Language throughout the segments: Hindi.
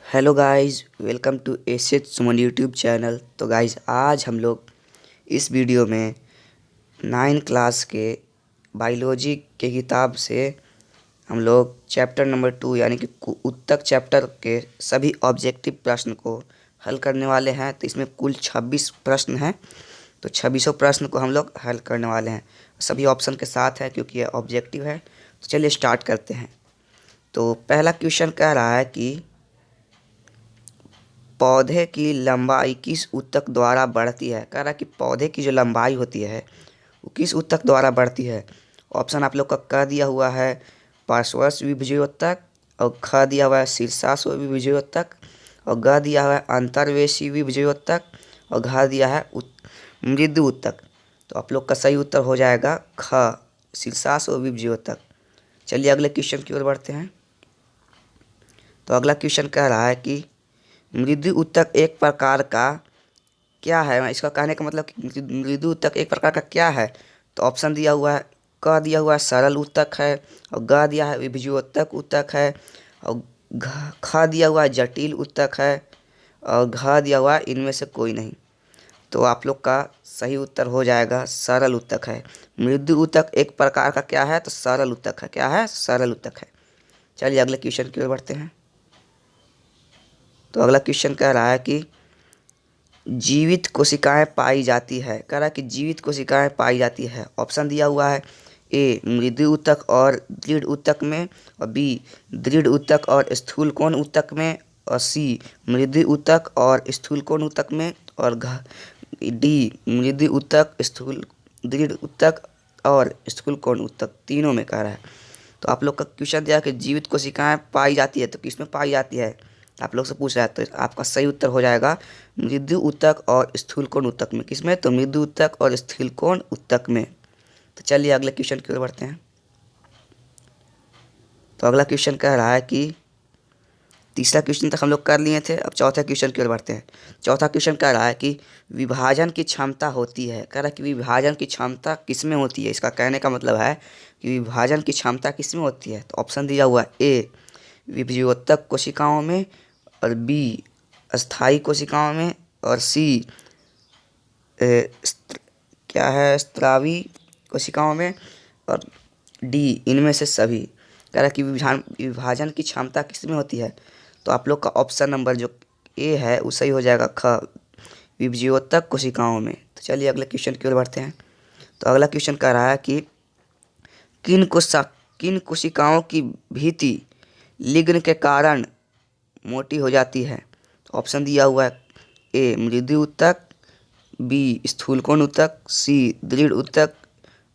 Hello guys, welcome to S Suman YouTube channel. तो गाइस, आज हम लोग इस वीडियो में 9 क्लास के बायोलॉजी के किताब से हम लोग चैप्टर नंबर 2 यानी कि उत्तक चैप्टर के सभी ऑब्जेक्टिव प्रश्न को हल करने वाले हैं। तो इसमें कुल 26 प्रश्न हैं। तो 26 प्रश्न को हम लोग हल करने वाले हैं। सभी ऑप्शन के साथ है क्योंकि यह ऑब्जेक्टिव है। तो चलिए स्टार्ट करते हैं। तो पहला क्वेश्चन कह रहा है कि पौधे की लंबाई किस ऊतक द्वारा बढ़ती है। कह रहा है कि पौधे की जो लंबाई होती है वो किस ऊतक द्वारा बढ़ती है। ऑप्शन आप लोग का क दिया हुआ है पार्श्वविभज्योतक, और ख दिया हुआ है शीर्षाश्वविभज्योतक, और ग दिया हुआ है अंतर्वेशी विभज्योतक, और घ दिया है मृदु ऊतक। तो आप लोग का सही उत्तर हो जाएगा ख, शीर्षाश्वविभज्योतक। चलिए अगले क्वेश्चन की ओर बढ़ते हैं। तो अगला क्वेश्चन कह रहा है कि मृदु ऊतक एक प्रकार का क्या है। इसका कहने का मतलब कि मृदु ऊतक एक प्रकार का क्या है। तो ऑप्शन दिया हुआ है क दिया हुआ है सरल ऊतक है, और ग दिया है विभज्योतक ऊतक है, और ख दिया हुआ है जटिल ऊतक है, और घ दिया हुआ है इनमें से कोई नहीं। तो आप लोग का सही उत्तर हो जाएगा सरल ऊतक है। मृदु ऊतक एक प्रकार का क्या है, तो सरल ऊतक है। क्या है? सरल ऊतक है। चलिए अगले क्वेश्चन की ओर बढ़ते हैं। तो अगला क्वेश्चन कह रहा है कि जीवित कोशिकाएं पाई जाती है। कह रहा है कि जीवित कोशिकाएं पाई जाती है। ऑप्शन दिया हुआ है ए मृदु ऊतक और दृढ़ ऊतक में, और बी दृढ़ ऊतक और स्थूल कोण ऊतक में, और सी मृदु ऊतक और स्थूल कोण ऊतक में, और डी मृदु ऊतक स्थूल दृढ़ ऊतक और स्थूल कोण ऊतक, तीनों में कह रहा है। तो आप लोग का क्वेश्चन दिया कि जीवित कोशिकाएं पाई जाती है, तो किस में पाई जाती है आप लोग से पूछ रहा है। तो आपका सही उत्तर हो जाएगा मृदु ऊतक और स्थूल कोण ऊतक में। किसमें? तो मृदु ऊतक और स्थूल कोण ऊतक में। तो चलिए अगले क्वेश्चन की ओर बढ़ते हैं। तो अगला क्वेश्चन कह रहा है कि तीसरा क्वेश्चन तक हम लोग कर लिए थे, अब चौथा क्वेश्चन की ओर बढ़ते हैं। चौथा क्वेश्चन कह रहा है कि विभाजन की क्षमता होती है। कह रहा है कि विभाजन की क्षमता किसमें होती है। इसका कहने का मतलब है कि विभाजन की क्षमता किसमें होती है। तो ऑप्शन दिया हुआ है ए विभज्योतक कोशिकाओं में, और बी अस्थायी कोशिकाओं में, और सी क्या है स्त्रावी कोशिकाओं में, और डी इनमें से सभी। कह रहा है कि विभाजन की क्षमता किसमें होती है। तो आप लोग का ऑप्शन नंबर जो ए है वो सही हो जाएगा ख, विभज्योतक कोशिकाओं में। तो चलिए अगले क्वेश्चन की ओर बढ़ते हैं। तो अगला क्वेश्चन कह रहा है कि किन कोशिकाओं की भित्ति लिग्न के कारण मोटी हो जाती है। तो ऑप्शन दिया हुआ है ए मृदु ऊतक, बी स्थूल कोण ऊतक, सी दृढ़ ऊतक,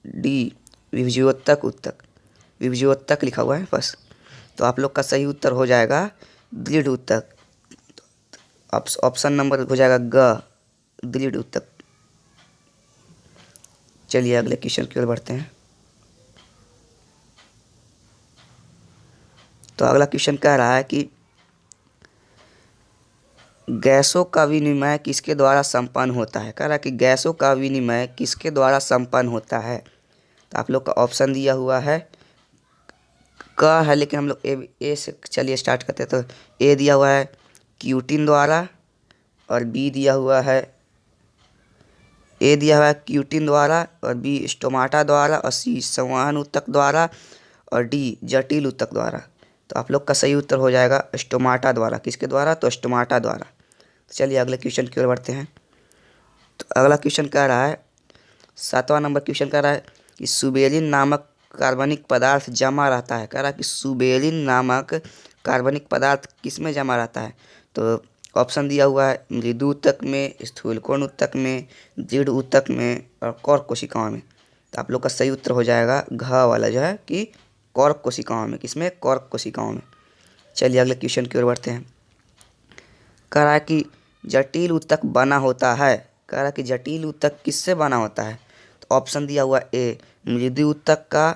डी विभज्योतक ऊतक। विभज्योतक लिखा हुआ है बस। तो आप लोग का सही उत्तर हो जाएगा दृढ़ ऊतक। ऑप्शन नंबर हो जाएगा ग, दृढ़ ऊतक। चलिए अगले क्वेश्चन की ओर बढ़ते हैं। तो अगला क्वेश्चन कह रहा है कि गैसों का विनिमय किसके द्वारा संपन्न होता है। कह रहा है कि गैसों का विनिमय किसके द्वारा संपन्न होता है। तो आप लोग का ऑप्शन दिया हुआ है क है, लेकिन हम लोग ए से चलिए स्टार्ट करते हैं। तो ए दिया हुआ है क्यूटिन द्वारा, और बी दिया हुआ है क्यूटिन द्वारा, और बी स्टोमाटा द्वारा, और सी संवहन ऊतक द्वारा, और डी जटिल ऊतक द्वारा। तो आप लोग का सही उत्तर हो जाएगा स्टोमाटा द्वारा। किसके द्वारा? तो स्टोमाटा द्वारा। तो चलिए अगले क्वेश्चन की ओर बढ़ते हैं। तो अगला क्वेश्चन कह रहा है 7वां नंबर क्वेश्चन कह रहा है कि सुबेरिन नामक कार्बनिक पदार्थ जमा रहता है। कह रहा है कि सुबेरिन नामक कार्बनिक पदार्थ किस में जमा रहता है। तो ऑप्शन दिया हुआ है मृदु ऊतक में, स्थूल कोण ऊतक में, दृढ़ ऊतक में, और कॉर्क कोशिकाओं में। तो आप लोग का सही उत्तर हो जाएगा घ वाला जो है कि कॉर्क कोशिकाओं में। किसमें? कॉर्क कोशिकाओं में। चलिए अगले क्वेश्चन की ओर बढ़ते हैं। कह रहा है कि जटिल ऊतक बना होता है। कह रहा है कि जटिल ऊतक किससे बना होता है। तो ऑप्शन दिया हुआ ए मृदु ऊतक का,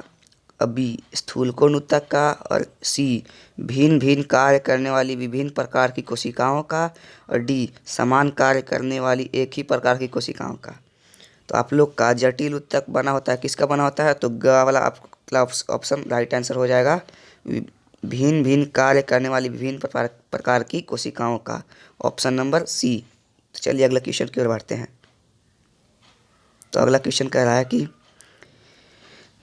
बी स्थूल कोण ऊतक का, और सी भिन्न भिन्न कार्य करने वाली विभिन्न प्रकार की कोशिकाओं का, और डी समान कार्य करने वाली एक ही प्रकार की कोशिकाओं का। तो आप लोग का जटिल ऊतक बना होता है किसका बना होता है। तो ग वाला आपका ऑप्शन राइट आंसर हो जाएगा भिन्न भिन्न कार्य करने वाली विभिन्न प्रकार की कोशिकाओं का। Option number C. तो चलिए अगला क्वेश्चन की ओर बढ़ते हैं। तो अगला क्वेश्चन कह रहा है कि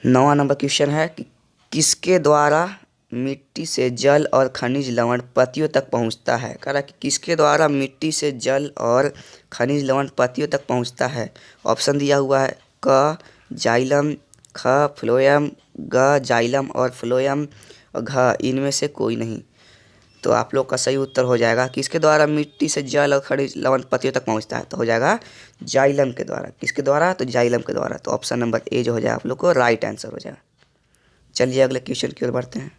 9वां नंबर क्वेश्चन है कि किसके द्वारा मिट्टी से जल और खनिज लवण पत्तियों तक पहुंचता है। कह रहा है कि किसके द्वारा मिट्टी से जल और खनिज लवण पत्तियों तक पहुंचता है। ऑप्शन दिया हुआ है क जाइलम, ख फ्लोएम, ग जाइलम और फ्लोएम और घ इनमें से कोई नहीं। तो आप लोग का सही उत्तर हो जाएगा किसके द्वारा मिट्टी से जल और खनिज लवण पत्तियों तक पहुंचता है। तो हो जाएगा जाइलम के द्वारा। किसके द्वारा? तो जाइलम के द्वारा। तो ऑप्शन नंबर ए जो हो जाएगा आप लोग को राइट आंसर हो जाएगा। चलिए अगले क्वेश्चन की ओर बढ़ते हैं।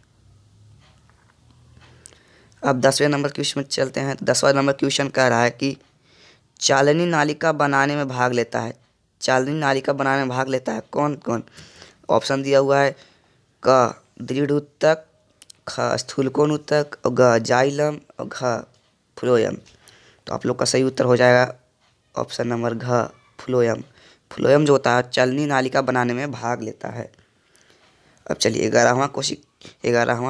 अब 10वें नंबर क्वेश्चन में चलते हैं। तो 10वां नंबर क्वेश्चन कह रहा है कि चालनी नालिका बनाने में भाग लेता है। चालनी नालिका बनाने में भाग लेता है कौन कौन? ऑप्शन दिया हुआ है क दृढ़ ऊतक, ख स्थूलकोण ऊतक और ग जाइलम और घ फ्लोएम। तो आप लोग का सही उत्तर हो जाएगा ऑप्शन नंबर घ फ्लोएम। फ्लोएम जो होता है चालनी नालिका बनाने में भाग लेता है। अब चलिए 11वां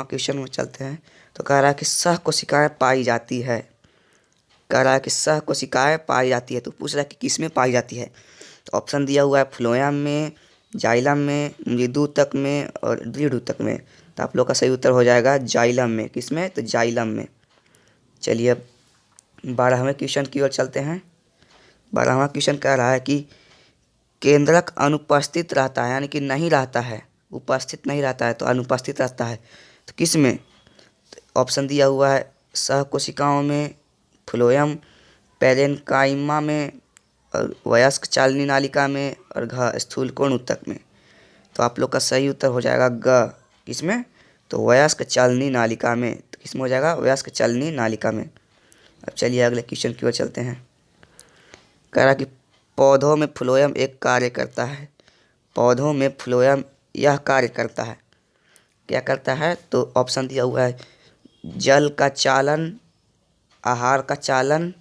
क्वेश्चन में चलते हैं। तो कह रहा है कि सह कोशिकाएँ पाई जाती है। कह रहा है कि सह कोशिकाएँ पाई जाती है। तो पूछ रहा है कि किस में पाई जाती है। तो ऑप्शन दिया हुआ है फ्लोएम में, जाइलम में, मृदु ऊतक में और दृढ़ ऊतक में। तो आप लोग का सही उत्तर हो जाएगा जाइलम में। किस में? तो जाइलम में। चलिए अब 12वें क्वेश्चन की ओर चलते हैं। 12वां क्वेश्चन कह रहा है कि केंद्रक अनुपस्थित रहता है, यानी कि नहीं रहता है, उपस्थित नहीं रहता है तो अनुपस्थित रहता है। तो किस में? ऑप्शन दिया हुआ है सह कोशिकाओं में, फ्लोएम, पैरेन्काइमा में और वयस्क चालनी नालिका में और घ स्थूलकोण ऊतक में। तो आप लोग का सही उत्तर हो जाएगा ग। किसमें? तो वयस्क चालनी नालिका में। तो किसमें हो जाएगा? वयस्क चालनी नालिका में। अब चलिए अगले क्वेश्चन की ओर चलते हैं। कह रहा कि पौधों में फ्लोएम एक कार्य करता है। पौधों में फ्लोएम यह कार्य करता है। क्या करता है? तो ऑप्शन दिया हुआ है जल का चालन, आहार का चालन,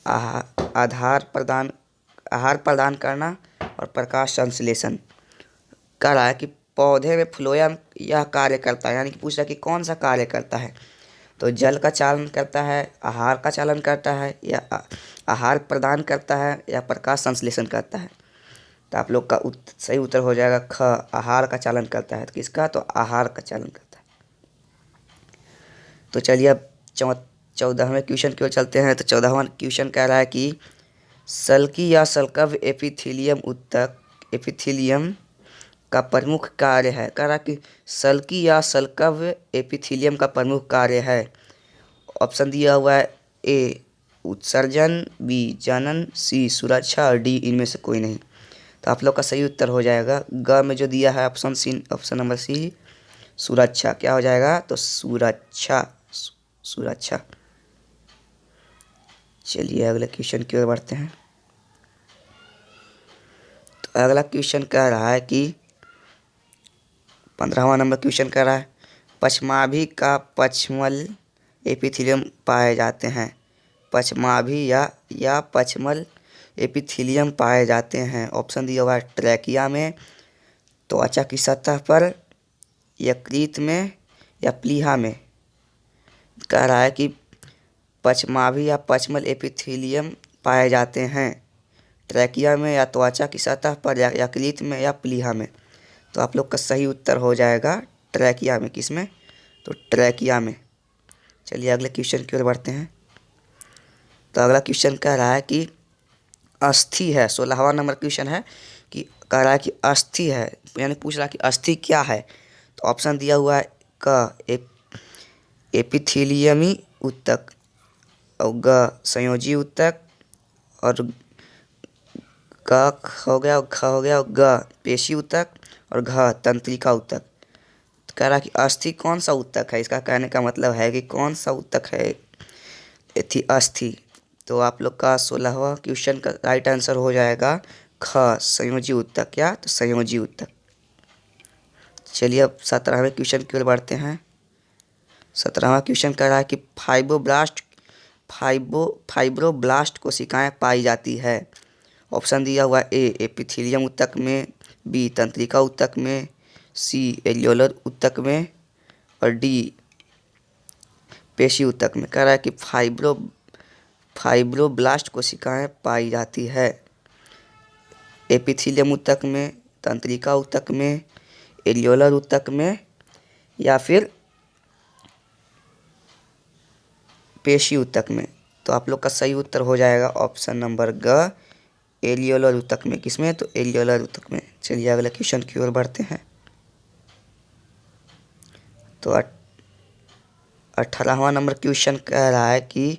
आहार प्रदान करना और प्रकाश संश्लेषण। कह रहा है कि पौधे में फ्लोएम यह कार्य करता है, यानी कि पूछ रहा है कि कौन सा कार्य करता है। तो जल का चालन करता है, आहार का चालन करता है या आहार प्रदान करता है या प्रकाश संश्लेषण करता है। तो आप लोग का सही उत्तर हो जाएगा ख आहार का चालन करता है। तो किसका? तो आहार का चालन करता है। तो चलिए अब 14वें क्वेश्चन की ओर चलते हैं। तो 14वां क्वेश्चन कह रहा है कि सल्की या सल्कव एपिथीलियम का प्रमुख कार्य है। कह रहा कि सल्की या सल्कव एपिथीलियम का प्रमुख कार्य है। ऑप्शन दिया हुआ है ए उत्सर्जन, बी जनन, सी सुरक्षा और डी इनमें से कोई नहीं। तो आप लोग का सही उत्तर हो जाएगा ग में जो दिया है ऑप्शन नंबर सी सुरक्षा। क्या हो जाएगा? तो सुरक्षा। चलिए अगले क्वेश्चन की ओर बढ़ते हैं। तो अगला क्वेश्चन कह रहा है कि 15वां नंबर क्वेश्चन कह रहा है पश्माभि का पश्चमल एपिथीलियम पाए जाते हैं। पश्माभि या पश्चमल एपिथीलियम पाए जाते हैं। ऑप्शन दिया हुआ है ट्रैकिया में, त्वचा की सतह पर, यकृत में या प्लीहा में। कह रहा है कि पश्माभि या पश्चमल एपिथीलियम पाए जाते हैं ट्रैकिया में या त्वचा की सतह पर या यकृत में या प्लीहा में। तो आप लोग का सही उत्तर हो जाएगा ट्रैकिया में। किस में? तो ट्रैकिया में। चलिए अगले क्वेश्चन की ओर बढ़ते हैं। तो अगला क्वेश्चन कह रहा है कि अस्थि है। 16वां नंबर क्वेश्चन है कि कह रहा है कि अस्थि है, यानी पूछ रहा है कि अस्थि क्या है। तो ऑप्शन दिया हुआ है क एपिथीलियमी ऊतक और ग संयोजी ऊतक और क हो गया और ख हो गया और ग पेशी ऊतक और घ तंत्रिका ऊतक। तो कह रहा है कि अस्थि कौन सा ऊतक है। इसका कहने का मतलब है कि कौन सा ऊतक है अस्थि। तो आप लोग का 16वां क्वेश्चन का राइट आंसर हो जाएगा ख संयोजी ऊतक। क्या? तो संयोजी ऊतक। चलिए अब 17वें क्वेश्चन की ओर बढ़ते हैं। 17वां क्वेश्चन कह रहा है कि फाइब्रोब्लास्ट कोशिकाएं पाई जाती है। ऑप्शन दिया हुआ ए एपिथीलियम ऊतक में, बी तंत्रिका ऊतक में, सी एल्वियोलर ऊतक में और डी पेशी ऊतक में। कह रहा है कि फाइब्रोब्लास्ट कोशिकाएं पाई जाती है एपिथेलियम ऊतक में, तंत्रिका ऊतक में, एलियोलर ऊतक में या फिर पेशी ऊतक में। तो आप लोग का सही उत्तर हो जाएगा ऑप्शन नंबर ग, एलियोलर ऊतक में। किसमें? तो एलियोलर ऊतक में। चलिए अगले क्वेश्चन की ओर बढ़ते हैं। तो 18वां नंबर क्वेश्चन कह रहा है कि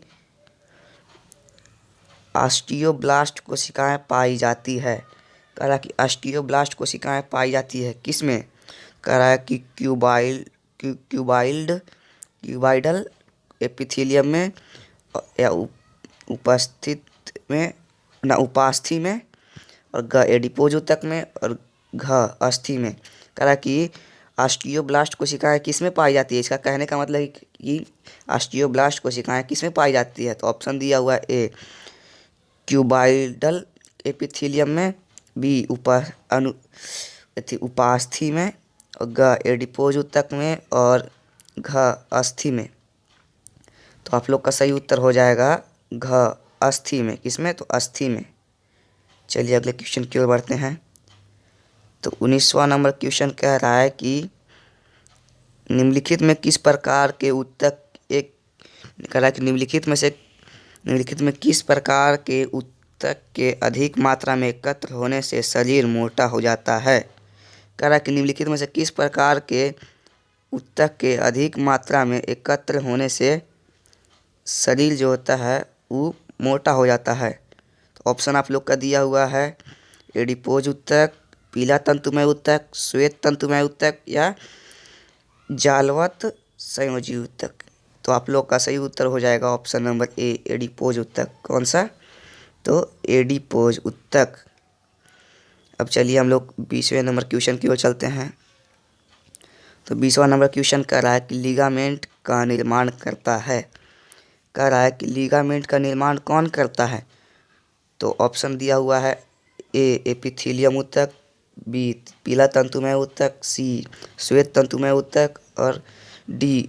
ऑस्टियोब्लास्ट कोशिकाएं पाई जाती है। कह रहा है कि ऑस्टियोब्लास्ट कोशिकाएं पाई जाती है किसमें? कह रहा है कि क्यूबाइडल एपिथेलियम में या उपस्थित में ना उपास्थि में, और घ एडिपोज ऊतक में, और घ अस्थि में। कह रहा है कि ऑस्टियोब्लास्ट कोशिकाएं किस में पाई जाती है। इसका कहने का मतलब है कि ऑस्टियोब्लास्ट कोशिकाएं किस में पाई जाती है। तो ऑप्शन दिया हुआ है ए क्यूबाइडल एपिथेलियम में, बी उपास्थि में, और ग एडिपोज ऊतक में, और घ अस्थि में। तो आप लोग का सही उत्तर हो जाएगा घ अस्थि में। किसमें? तो अस्थि में। चलिए अगले क्वेश्चन की ओर बढ़ते हैं। तो 19वां नंबर क्वेश्चन कह रहा है कि निम्नलिखित में किस प्रकार के ऊतक एक कह रहा है कि निम्नलिखित में किस प्रकार के ऊतक के अधिक मात्रा में एकत्र होने से शरीर मोटा हो जाता है। कह रहा है कि निम्नलिखित में से किस प्रकार के ऊतक के अधिक मात्रा में एकत्र होने से शरीर जो होता है वो मोटा हो जाता है। तो ऑप्शन आप लोग का दिया हुआ है एडिपोज ऊतक, पीला तंतुमय ऊतक, श्वेत तंतुमय ऊतक या जालवत संयोजी ऊतक। तो आप लोग का सही उत्तर हो जाएगा ऑप्शन नंबर ए एडिपोज ऊतक। कौन सा? तो एडिपोज ऊतक। अब चलिए हम लोग 20वें नंबर क्वेश्चन की ओर चलते हैं। तो 20वां नंबर क्वेश्चन कह रहा है कि लिगामेंट का निर्माण करता है। कह रहा है कि लिगामेंट का निर्माण कौन करता है। तो ऑप्शन दिया हुआ है ए एपिथेलियम ऊतक, बी पीला तंतुमय ऊतक, सी श्वेत तंतुमय ऊतक, और डी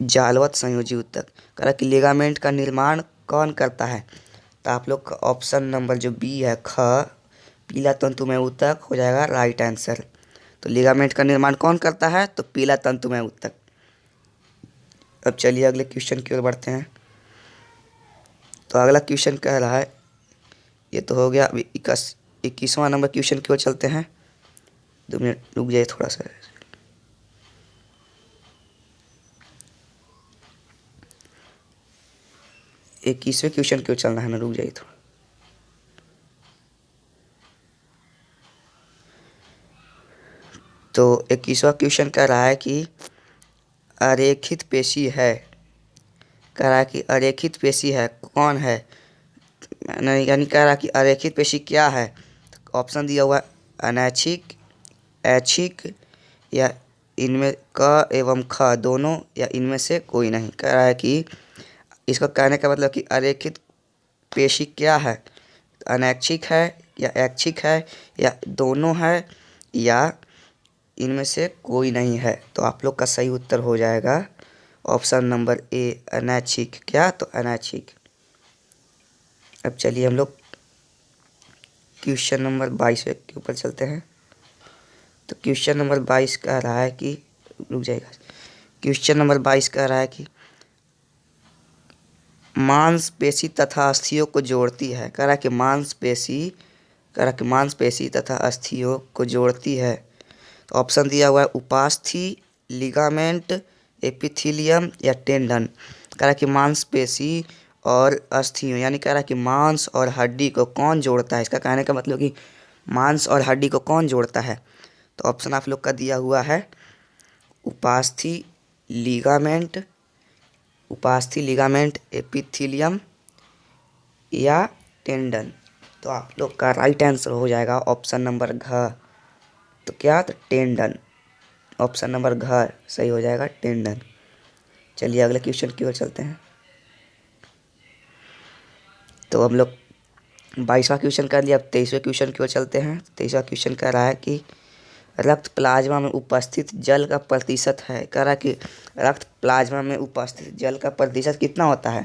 जालवत संयोजी ऊतक। कह रहा है कि लिगामेंट का निर्माण कौन करता है। तो आप लोग का ऑप्शन नंबर जो बी है ख पीला तंतुमय ऊतक हो जाएगा राइट आंसर। तो लिगामेंट का निर्माण कौन करता है। तो पीला तंतुमय ऊतक। अब चलिए अगले क्वेश्चन की ओर बढ़ते हैं। तो अगला क्वेश्चन कह रहा है, ये तो हो गया। अभी 21वां नंबर क्वेश्चन की ओर चलते हैं। 2 मिनट रुक जाइए थोड़ा सा। 21वें क्वेश्चन की ओर चलना है ना, रुक जाइए थोड़ा। तो 21वां क्वेश्चन कह रहा है कि अरेखित पेशी है। कह रहा है कि अरेखित पेशी है कौन है, यानी कह रहा है कि अरेखित पेशी क्या है। तो ऑप्शन दिया हुआ है अनैच्छिक, ऐच्छिक या इनमें क एवं ख दोनों या इनमें से कोई नहीं। कह रहा है कि इसका कहने का मतलब कि अरेखित पेशी क्या है, अनैच्छिक है या ऐच्छिक है या दोनों है या इनमें से कोई नहीं है। तो आप लोग का सही उत्तर हो जाएगा ऑप्शन नंबर ए अनैच्छिक। क्या? तो अनैच्छिक। अब चलिए हम लोग क्वेश्चन नंबर 22 के ऊपर चलते हैं। तो क्वेश्चन नंबर 22 कह रहा है कि रुक जाएगा। क्वेश्चन नंबर 22 कह रहा है कि मांसपेशी तथा अस्थियों को जोड़ती है। कह रहा है कि मांसपेशी तथा अस्थियों को जोड़ती है। तो ऑप्शन दिया हुआ है उपास्थि, लिगामेंट, एपिथेलियम या टेंडन। कह रहा है कि मांसपेशी और अस्थियों, यानी कह रहा है कि मांस और हड्डी को कौन जोड़ता है। इसका कहने का मतलब कि मांस और हड्डी को कौन जोड़ता है। तो ऑप्शन आप लोग का दिया हुआ है उपास्थि, लिगामेंट, एपिथेलियम या टेंडन। तो आप लोग का राइट आंसर हो जाएगा ऑप्शन नंबर घ। तो क्या? तो टेंडन। ऑप्शन नंबर घ सही हो जाएगा, टेंडन। चलिए अगले क्वेश्चन की ओर चलते हैं। तो हम लोग 22वां क्वेश्चन कर लिया। अब 23वें क्वेश्चन की ओर चलते हैं। 23वां क्वेश्चन कह रहा है कि रक्त प्लाज्मा में उपस्थित जल का प्रतिशत है। कह रहा है कि रक्त प्लाज्मा में उपस्थित जल का प्रतिशत कितना होता है।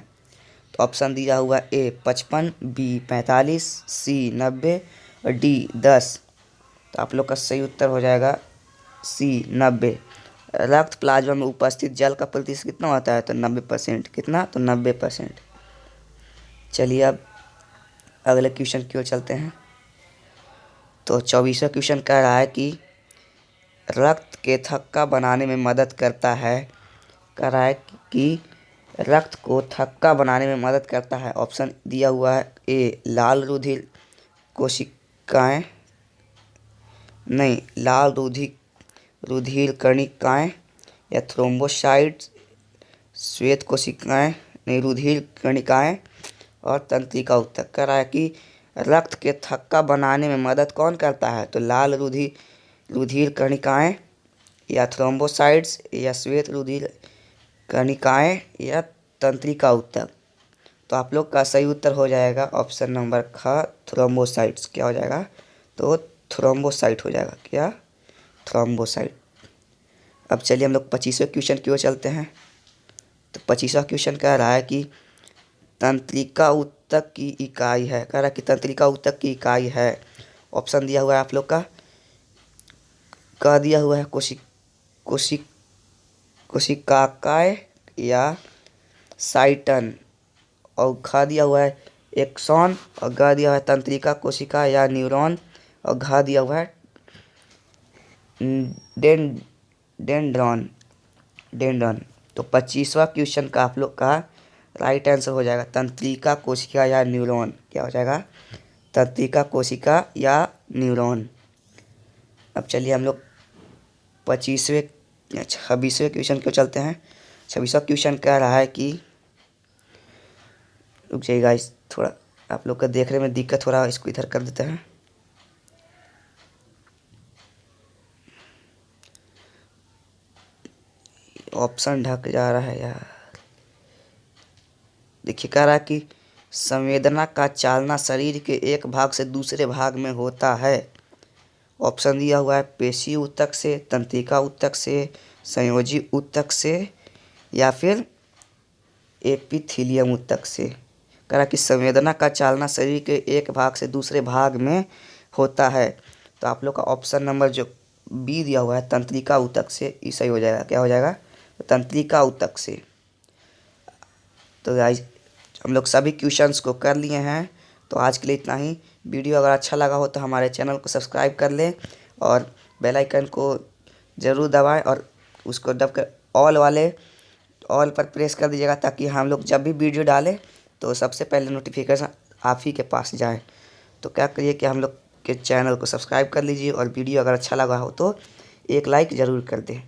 तो ऑप्शन दिया हुआ है ए 55, बी 45, सी 90 और डी 10। तो आप लोग का सही उत्तर हो जाएगा सी 90। रक्त प्लाज्मा में उपस्थित जल का प्रतिशत कितना होता है, तो 90%। कितना, तो 90%। चलिए अब अगले क्वेश्चन की ओर चलते हैं। तो 24वां क्वेश्चन कह रहा है कि रक्त के थक्का बनाने में मदद करता है। कह रहा है कि रक्त को थक्का बनाने में मदद करता है। ऑप्शन दिया हुआ है ए लाल रुधिर कोशिकाएं, नहीं लाल रुधिर कणिकाएं, या थ्रोम्बोसाइट्स श्वेत कोशिकाएं, नहीं रुधिर कणिकाएं और तंत्रिका ऊतक। कह रहा है कि रक्त के थक्का बनाने में मदद कौन करता है, तो लाल रुधिर कणिकाएं, या थ्रोम्बोसाइट्स, या श्वेत रुधिर कणिकाएं, या तंत्रिका ऊतक। तो आप लोग का सही उत्तर हो जाएगा ऑप्शन नंबर ख थ्रोम्बोसाइट्स। क्या हो जाएगा, तो थ्रोम्बोसाइट हो जाएगा। क्या, थ्रोम्बोसाइट। अब चलिए हम लोग 25वें क्वेश्चन की ओर चलते हैं। तो 25वां क्वेश्चन कह रहा है कि तंत्रिका ऊतक की इकाई है। कह रहा है कि तंत्रिका ऊतक की इकाई है। ऑप्शन दिया हुआ है आप लोग का, कह दिया हुआ है कोशिकाएं या साइटन, और खा दिया हुआ है एक्सॉन, और गा दिया हुआ है तंत्रिका कोशिका या न्यूरॉन, और घा दिया हुआ है डेंड्रॉन। तो 25वां क्वेश्चन का आप लोग का राइट आंसर हो जाएगा तंत्रिका कोशिका या न्यूरॉन। क्या हो जाएगा, तंत्रिका कोशिका या न्यूरॉन। अब चलिए हम लोग 26वें क्वेश्चन को चलते हैं। 26वां क्वेश्चन कह रहा है कि, रुक जाइएगा, इस थोड़ा आप लोग का देखने में दिक्कत हो रहा है, इसको इधर कर देते हैं। ऑप्शन ढक जा रहा है यार। देखिए, कह रहा है कि संवेदना का चालना शरीर के एक भाग से दूसरे भाग में होता है। ऑप्शन दिया हुआ है पेशी ऊतक से, तंत्रिका ऊतक से, संयोजी ऊतक से, या फिर एपिथीलियम ऊतक से। कह रहा है कि संवेदना का चालना शरीर के एक भाग से दूसरे भाग में होता है। तो आप लोग का ऑप्शन नंबर जो बी दिया हुआ है तंत्रिका ऊतक से, ये सही हो जाएगा। क्या हो जाएगा, तो तंत्रिका ऊतक से। तो गाइस हम लोग सभी क्वेश्चंस को कर लिए हैं। तो आज के लिए इतना ही। वीडियो अगर अच्छा लगा हो तो हमारे चैनल को सब्सक्राइब कर लें और बेल आइकन को ज़रूर दबाएं, और उसको दबकर ऑल पर प्रेस कर दीजिएगा, ताकि हम लोग जब भी वीडियो डालें तो सबसे पहले नोटिफिकेशन आप ही के पास जाए। तो क्या करिए कि हम लोग के चैनल को सब्सक्राइब कर लीजिए, और वीडियो अगर अच्छा लगा हो तो एक लाइक ज़रूर कर दें।